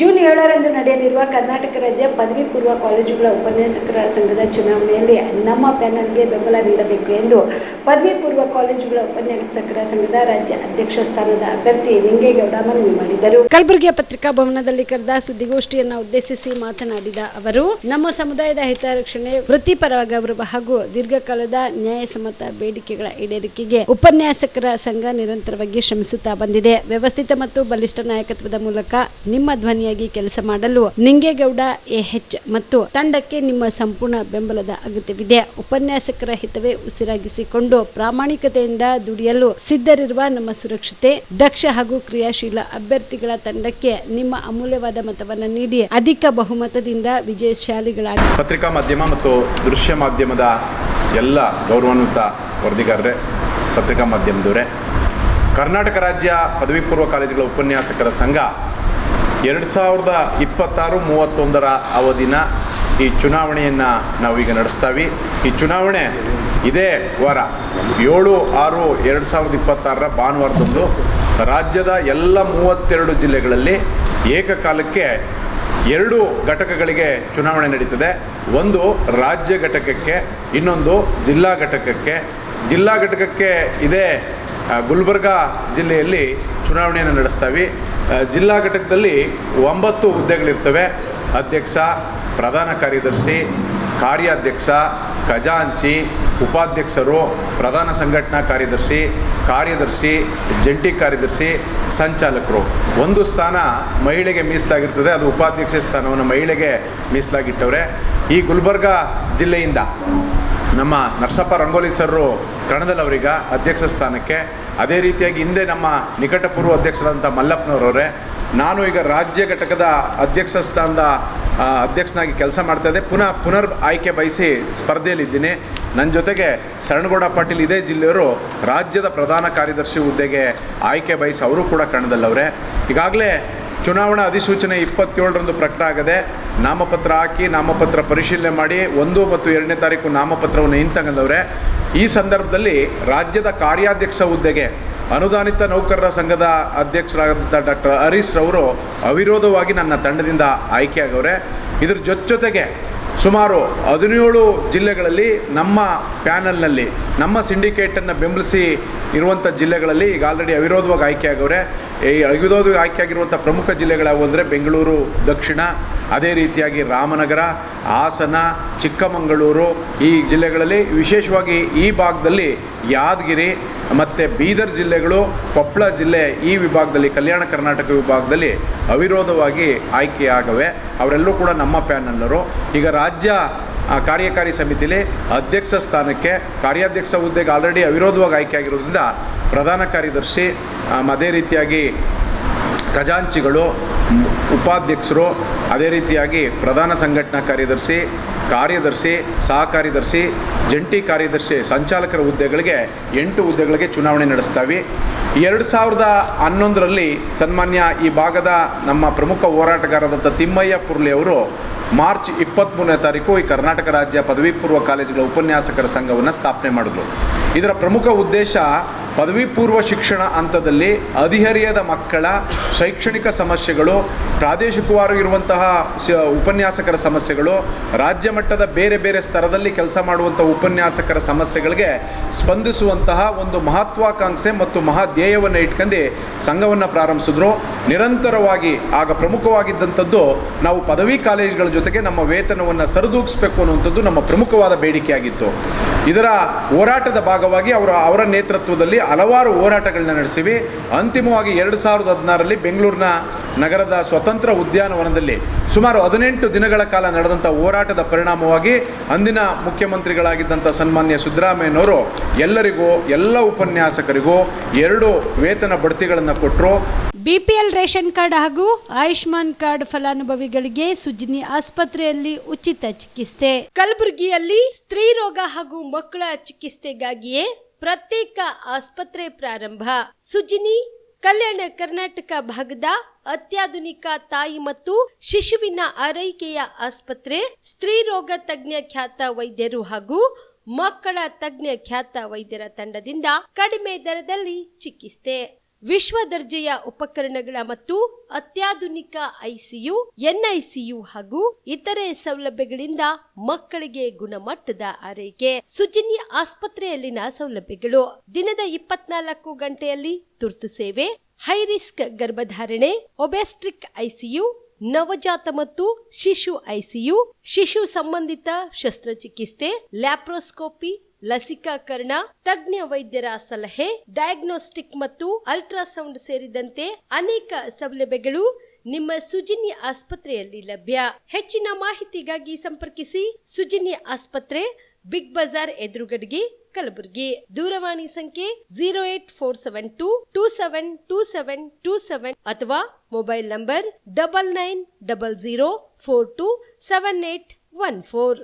June 7ರಂದು ನಡೆಯಲಿರುವ ಕರ್ನಾಟಕ ರಾಜ್ಯ ಪದವಿ ಪೂರ್ವ ಕಾಲೇಜುಗಳ ಉಪನ್ಯಾಸಕರ ಸಂಘದ ಚುನಾವಣೆಯಲ್ಲಿ ನಮ್ಮ ಪ್ಯಾನಲ್ಗೆ ಬೆಂಬಲ ನೀಡಬೇಕು ಎಂದು ಪದವಿ ಪೂರ್ವ ಕಾಲೇಜುಗಳ ಉಪನ್ಯಾಸಕರ ಸಂಘದ ರಾಜ್ಯ ಅಧ್ಯಕ್ಷ ಸ್ಥಾನದ ಅಭ್ಯರ್ಥಿ ನಿಂಗೇಗೌಡ ಮನವಿ ಮಾಡಿದರು. ಕಲಬುರಗಿಯ ಪತ್ರಿಕಾ ಭವನದಲ್ಲಿ ಕರೆದ ಸುದ್ದಿಗೋಷ್ಠಿಯನ್ನು ಉದ್ದೇಶಿಸಿ ಮಾತನಾಡಿದ ಅವರು, ನಮ್ಮ ಸಮುದಾಯದ ಹಿತರಕ್ಷಣೆ, ವೃತ್ತಿಪರ ಗೌರವ ಹಾಗೂ ದೀರ್ಘಕಾಲದ ನ್ಯಾಯಸಮ್ಮತ ಬೇಡಿಕೆಗಳ ಈಡೇರಿಕೆಗೆ ಉಪನ್ಯಾಸಕರ ಸಂಘ ನಿರಂತರವಾಗಿ ಶ್ರಮಿಸುತ್ತಾ ಬಂದಿದೆ. ವ್ಯವಸ್ಥಿತ ಮತ್ತು ಬಲಿಷ್ಠ ನಾಯಕತ್ವದ ಮೂಲಕ ನಿಮ್ಮ ಧ್ವನಿ ಕೆಲಸ ಮಾಡಲು ನಿಂಗೇಗೌಡ ಎಎಚ್ ಮತ್ತು ತಂಡಕ್ಕೆ ನಿಮ್ಮ ಸಂಪೂರ್ಣ ಬೆಂಬಲದ ಅಗತ್ಯವಿದೆ. ಉಪನ್ಯಾಸಕರ ಹಿತವೇ ಉಸಿರಾಗಿಸಿಕೊಂಡು ಪ್ರಾಮಾಣಿಕತೆಯಿಂದ ದುಡಿಯಲು ಸಿದ್ಧರಿರುವ ನಮ್ಮ ಸುರಕ್ಷತೆ, ದಕ್ಷ ಹಾಗೂ ಕ್ರಿಯಾಶೀಲ ಅಭ್ಯರ್ಥಿಗಳ ತಂಡಕ್ಕೆ ನಿಮ್ಮ ಅಮೂಲ್ಯವಾದ ಮತವನ್ನು ನೀಡಿ ಅಧಿಕ ಬಹುಮತದಿಂದ ವಿಜಯಶಾಲಿಗಳಾಗಿ. ಪತ್ರಿಕಾ ಮಾಧ್ಯಮ ಮತ್ತು ದೃಶ್ಯ ಮಾಧ್ಯಮದ ಎಲ್ಲ ಗೌರವಾನ್ವಿತ ವರದಿಗಾರರೇ, ಪತ್ರಿಕಾ ಮಾಧ್ಯಮದವರೇ, ಕರ್ನಾಟಕ ರಾಜ್ಯ ಪದವಿ ಪೂರ್ವ ಕಾಲೇಜುಗಳ ಉಪನ್ಯಾಸಕರ ಸಂಘ 2026-31 ಅವಧಿನ ಈ ಚುನಾವಣೆಯನ್ನು ನಾವೀಗ ನಡೆಸ್ತಾವಿ. ಈ ಚುನಾವಣೆ ಇದೇ ವಾರ 7/6/2026 ಭಾನುವಾರದಂದು ರಾಜ್ಯದ ಎಲ್ಲ 32 ಜಿಲ್ಲೆಗಳಲ್ಲಿ ಏಕಕಾಲಕ್ಕೆ 2 ಘಟಕಗಳಿಗೆ ಚುನಾವಣೆ ನಡೀತದೆ. ಒಂದು ರಾಜ್ಯ ಘಟಕಕ್ಕೆ, ಇನ್ನೊಂದು ಜಿಲ್ಲಾ ಘಟಕಕ್ಕೆ. ಜಿಲ್ಲಾ ಘಟಕಕ್ಕೆ ಇದೇ ಗುಲ್ಬರ್ಗ ಜಿಲ್ಲೆಯಲ್ಲಿ ಚುನಾವಣೆಯನ್ನು ನಡೆಸ್ತಾವೆ. ಜಿಲ್ಲಾ ಘಟಕದಲ್ಲಿ 9 ಹುದ್ದೆಗಳಿರ್ತವೆ. ಅಧ್ಯಕ್ಷ, ಪ್ರಧಾನ ಕಾರ್ಯದರ್ಶಿ, ಕಾರ್ಯಾಧ್ಯಕ್ಷ, ಖಜಾಂಚಿ, ಉಪಾಧ್ಯಕ್ಷರು, ಪ್ರಧಾನ ಸಂಘಟನಾ ಕಾರ್ಯದರ್ಶಿ, ಕಾರ್ಯದರ್ಶಿ, ಜಂಟಿ ಕಾರ್ಯದರ್ಶಿ, ಸಂಚಾಲಕರು. ಒಂದು ಸ್ಥಾನ ಮಹಿಳೆಗೆ ಮೀಸಲಾಗಿರ್ತದೆ, ಅದು ಉಪಾಧ್ಯಕ್ಷ ಸ್ಥಾನವನ್ನು ಮಹಿಳೆಗೆ ಮೀಸಲಾಗಿಟ್ಟವ್ರೆ. ಈ ಗುಲ್ಬರ್ಗ ಜಿಲ್ಲೆಯಿಂದ ನಮ್ಮ ನರಸಪ್ಪ ರಂಗೋಲಿ ಸರ್ರು ಕಣದಲ್ಲವರೀಗ ಅಧ್ಯಕ್ಷ ಸ್ಥಾನಕ್ಕೆ. ಅದೇ ರೀತಿಯಾಗಿ ಹಿಂದೆ ನಮ್ಮ ನಿಕಟಪೂರ್ವ ಅಧ್ಯಕ್ಷರಾದಂಥ ಮಲ್ಲಪ್ಪನವರವರೇ. ನಾನು ಈಗ ರಾಜ್ಯ ಘಟಕದ ಅಧ್ಯಕ್ಷ ಸ್ಥಾನದ ಅಧ್ಯಕ್ಷನಾಗಿ ಕೆಲಸ ಮಾಡ್ತಾಯಿದ್ದೆ. ಪುನರ್ ಆಯ್ಕೆ ಬಯಸಿ ಸ್ಪರ್ಧೆಯಲ್ಲಿದ್ದೀನಿ. ನನ್ನ ಜೊತೆಗೆ ಶರಣಗೌಡ ಪಾಟೀಲ್ ಇದೇ ಜಿಲ್ಲೆಯವರು ರಾಜ್ಯದ ಪ್ರಧಾನ ಕಾರ್ಯದರ್ಶಿ ಹುದ್ದೆಗೆ ಆಯ್ಕೆ ಬಯಸಿ ಅವರು ಕೂಡ ಕಣದಲ್ಲವ್ರೆ. ಈಗಾಗಲೇ ಚುನಾವಣಾ ಅಧಿಸೂಚನೆ 27ರಂದು ಪ್ರಕಟ ಆಗದೆ. ನಾಮಪತ್ರ ಹಾಕಿ ನಾಮಪತ್ರ ಪರಿಶೀಲನೆ ಮಾಡಿ 1 ಮತ್ತು 2ನೇ ತಾರೀಕು ನಾಮಪತ್ರವನ್ನು ಹಿಂತಂಗದವ್ರೆ. ಈ ಸಂದರ್ಭದಲ್ಲಿ ರಾಜ್ಯದ ಕಾರ್ಯಾಧ್ಯಕ್ಷ ಹುದ್ದೆಗೆ ಅನುದಾನಿತ ನೌಕರರ ಸಂಘದ ಅಧ್ಯಕ್ಷರಾದಂಥ ಡಾಕ್ಟರ್ ಹರೀಶ್ ರವರು ಅವಿರೋಧವಾಗಿ ನನ್ನ ತಂಡದಿಂದ ಆಯ್ಕೆಯಾಗವ್ರೆ. ಇದ್ರ ಜೊತೆಗೆ ಸುಮಾರು 17 ಜಿಲ್ಲೆಗಳಲ್ಲಿ ನಮ್ಮ ಪ್ಯಾನಲ್ನಲ್ಲಿ ನಮ್ಮ ಸಿಂಡಿಕೇಟನ್ನು ಬೆಂಬಲಿಸಿ ಇರುವಂಥ ಜಿಲ್ಲೆಗಳಲ್ಲಿ ಈಗ ಆಲ್ರೆಡಿ ಅವಿರೋಧವಾಗಿ ಆಯ್ಕೆಯಾಗವ್ರೆ. ಈ ಅವಿರೋಧವಾಗಿ ಆಯ್ಕೆಯಾಗಿರುವಂಥ ಪ್ರಮುಖ ಜಿಲ್ಲೆಗಳಾವು ಅಂದರೆ ಬೆಂಗಳೂರು ದಕ್ಷಿಣ, ಅದೇ ರೀತಿಯಾಗಿ ರಾಮನಗರ, ಹಾಸನ, ಚಿಕ್ಕಮಗಳೂರು. ಈ ಜಿಲ್ಲೆಗಳಲ್ಲಿ ವಿಶೇಷವಾಗಿ ಈ ಭಾಗದಲ್ಲಿ ಯಾದಗಿರಿ ಮತ್ತು ಬೀದರ್ ಜಿಲ್ಲೆಗಳು, ಕೊಪ್ಪಳ ಜಿಲ್ಲೆ ಈ ವಿಭಾಗದಲ್ಲಿ, ಕಲ್ಯಾಣ ಕರ್ನಾಟಕ ವಿಭಾಗದಲ್ಲಿ ಅವಿರೋಧವಾಗಿ ಆಯ್ಕೆಯಾಗವೆ. ಅವರೆಲ್ಲರೂ ಕೂಡ ನಮ್ಮ ಪ್ಯಾನಲ್ಲರು. ಈಗ ರಾಜ್ಯ ಕಾರ್ಯಕಾರಿ ಸಮಿತಿಲಿ ಅಧ್ಯಕ್ಷ ಸ್ಥಾನಕ್ಕೆ, ಕಾರ್ಯಾಧ್ಯಕ್ಷ ಹುದ್ದೆಗೆ ಆಲ್ರೆಡಿ ಅವಿರೋಧವಾಗಿ ಆಯ್ಕೆಯಾಗಿರೋದ್ರಿಂದ ಪ್ರಧಾನ ಕಾರ್ಯದರ್ಶಿ, ಅದೇ ರೀತಿಯಾಗಿ ಖಜಾಂಚಿಗಳು, ಉಪಾಧ್ಯಕ್ಷರು, ಅದೇ ರೀತಿಯಾಗಿ ಪ್ರಧಾನ ಸಂಘಟನಾ ಕಾರ್ಯದರ್ಶಿ, ಕಾರ್ಯದರ್ಶಿ, ಸಹ ಕಾರ್ಯದರ್ಶಿ, ಜಂಟಿ ಕಾರ್ಯದರ್ಶಿ, ಸಂಚಾಲಕರ ಹುದ್ದೆಗಳಿಗೆ 8 ಹುದ್ದೆಗಳಿಗೆ ಚುನಾವಣೆ ನಡೆಸ್ತಾವೆ. 2011ರಲ್ಲಿ ಸನ್ಮಾನ್ಯ ಈ ಭಾಗದ ನಮ್ಮ ಪ್ರಮುಖ ಹೋರಾಟಗಾರರಾದಂಥ ತಿಮ್ಮಯ್ಯ ಪುರ್ಲಿ ಅವರು ಮಾರ್ಚ್ 23ನೇ ತಾರೀಕು ಈ ಕರ್ನಾಟಕ ರಾಜ್ಯ ಪದವಿ ಪೂರ್ವ ಕಾಲೇಜುಗಳ ಉಪನ್ಯಾಸಕರ ಸಂಘವನ್ನು ಸ್ಥಾಪನೆ ಮಾಡಿದ್ರು. ಇದರ ಪ್ರಮುಖ ಉದ್ದೇಶ ಪದವಿ ಪೂರ್ವ ಶಿಕ್ಷಣ ಹಂತದಲ್ಲಿ ಹದಿಹರಿಯದ ಮಕ್ಕಳ ಶೈಕ್ಷಣಿಕ ಸಮಸ್ಯೆಗಳು, ಪ್ರಾದೇಶಿಕವಾಗಿರುವಂತಹ ಉಪನ್ಯಾಸಕರ ಸಮಸ್ಯೆಗಳು, ರಾಜ್ಯ ಮಟ್ಟದ ಬೇರೆ ಬೇರೆ ಸ್ತರದಲ್ಲಿ ಕೆಲಸ ಮಾಡುವಂಥ ಉಪನ್ಯಾಸಕರ ಸಮಸ್ಯೆಗಳಿಗೆ ಸ್ಪಂದಿಸುವಂತಹ ಒಂದು ಮಹತ್ವಾಕಾಂಕ್ಷೆ ಮತ್ತು ಮಹಾಧ್ಯೇಯವನ್ನು ಇಟ್ಕೊಂಡು ಸಂಘವನ್ನು ಪ್ರಾರಂಭಿಸಿದ್ರು. ನಿರಂತರವಾಗಿ ಆಗ ಪ್ರಮುಖವಾಗಿದ್ದಂಥದ್ದು ನಾವು ಪದವಿ ಕಾಲೇಜುಗಳ ಜೊತೆಗೆ ನಮ್ಮ ವೇತನವನ್ನು ಸರಿದೂಗಿಸಬೇಕು ಅನ್ನುವಂಥದ್ದು ನಮ್ಮ ಪ್ರಮುಖವಾದ ಬೇಡಿಕೆಯಾಗಿತ್ತು. ಇದರ ಹೋರಾಟದ ಭಾಗವಾಗಿ ಅವರ ನೇತೃತ್ವದಲ್ಲಿ ಹಲವಾರು ಹೋರಾಟಗಳನ್ನ ನಡೆಸಿವಿ. ಅಂತಿಮವಾಗಿ 2016ರಲ್ಲಿ ಬೆಂಗಳೂರಿನ ನಗರದ ಸ್ವತಂತ್ರ ಉದ್ಯಾನವನದಲ್ಲಿ ಸುಮಾರು 18 ದಿನಗಳ ಕಾಲ ನಡೆದಂಥ ಹೋರಾಟದ ಪರಿಣಾಮವಾಗಿ ಅಂದಿನ ಮುಖ್ಯಮಂತ್ರಿಗಳಾಗಿದ್ದಂಥ ಸನ್ಮಾನ್ಯ ಸಿದ್ದರಾಮಯ್ಯನವರು ಎಲ್ಲರಿಗೂ, ಎಲ್ಲ ಉಪನ್ಯಾಸಕರಿಗೂ 2 ವೇತನ ಬಡ್ತಿಗಳನ್ನು ಕೊಟ್ಟರು. ಬಿಪಿಎಲ್ ರೇಷನ್ ಕಾರ್ಡ್ ಹಾಗೂ ಆಯುಷ್ಮಾನ್ ಕಾರ್ಡ್ ಫಲಾನುಭವಿಗಳಿಗೆ ಸುಜಿನಿ ಆಸ್ಪತ್ರೆಯಲ್ಲಿ ಉಚಿತ ಚಿಕಿತ್ಸೆ. ಕಲಬುರಗಿಯಲ್ಲಿ ಸ್ತ್ರೀ ರೋಗ ಹಾಗೂ ಮಕ್ಕಳ ಚಿಕಿತ್ಸೆಗಾಗಿಯೇ ಪ್ರತ್ಯೇಕ ಆಸ್ಪತ್ರೆ ಪ್ರಾರಂಭ. ಸುಜಿನಿ ಕಲ್ಯಾಣ ಕರ್ನಾಟಕ ಭಾಗದ ಅತ್ಯಾಧುನಿಕ ತಾಯಿ ಮತ್ತು ಶಿಶುವಿನ ಆರೈಕೆಯ ಆಸ್ಪತ್ರೆ. ಸ್ತ್ರೀ ರೋಗ ತಜ್ಞ ಖ್ಯಾತ ವೈದ್ಯರು ಹಾಗೂ ಮಕ್ಕಳ ತಜ್ಞ ಖ್ಯಾತ ವೈದ್ಯರ ತಂಡದಿಂದ ಕಡಿಮೆ ದರದಲ್ಲಿ ಚಿಕಿತ್ಸೆ. ವಿಶ್ವ ದರ್ಜೆಯ ಉಪಕರಣಗಳ ಮತ್ತು ಅತ್ಯಾಧುನಿಕ ICU, NICU ಹಾಗೂ ಇತರೆ ಸೌಲಭ್ಯಗಳಿಂದ ಮಕ್ಕಳಿಗೆ ಗುಣಮಟ್ಟದ ಆರೈಕೆ. ಸುಜಿನ್ಯ ಆಸ್ಪತ್ರೆಯಲ್ಲಿನ ಸೌಲಭ್ಯಗಳು: ದಿನದ 24 ಗಂಟೆಯಲ್ಲಿ ತುರ್ತು ಸೇವೆ, ಹೈ ರಿಸ್ಕ್ ಗರ್ಭಧಾರಣೆ, ಒಬೆಸ್ಟ್ರಿಕ್ ICU, ನವಜಾತ ಮತ್ತು ಶಿಶು ICU, ಶಿಶು ಸಂಬಂಧಿತ ಶಸ್ತ್ರಚಿಕಿತ್ಸೆ, ಲ್ಯಾಪ್ರೋಸ್ಕೋಪಿ, ಲಸಿಕಾಕರಣ, ತಜ್ಞ ವೈದ್ಯರ ಸಲಹೆ, ಡಯಾಗ್ನೋಸ್ಟಿಕ್ ಮತ್ತು ಅಲ್ಟ್ರಾಸೌಂಡ್ ಸೇರಿದಂತೆ ಅನೇಕ ಸೌಲಭ್ಯಗಳು ನಿಮ್ಮ ಸುಜಿನ್ಯ ಆಸ್ಪತ್ರೆಯಲ್ಲಿ ಲಭ್ಯ. ಹೆಚ್ಚಿನ ಮಾಹಿತಿಗಾಗಿ ಸಂಪರ್ಕಿಸಿ ಸುಜಿನ್ಯ ಆಸ್ಪತ್ರೆ, ಬಿಗ್ ಬಜಾರ್ ಎದುರುಗಡೆಗೆ, ಕಲಬುರಗಿ. ದೂರವಾಣಿ ಸಂಖ್ಯೆ 08472 272727 ಅಥವಾ ಮೊಬೈಲ್ ನಂಬರ್ 9900427814.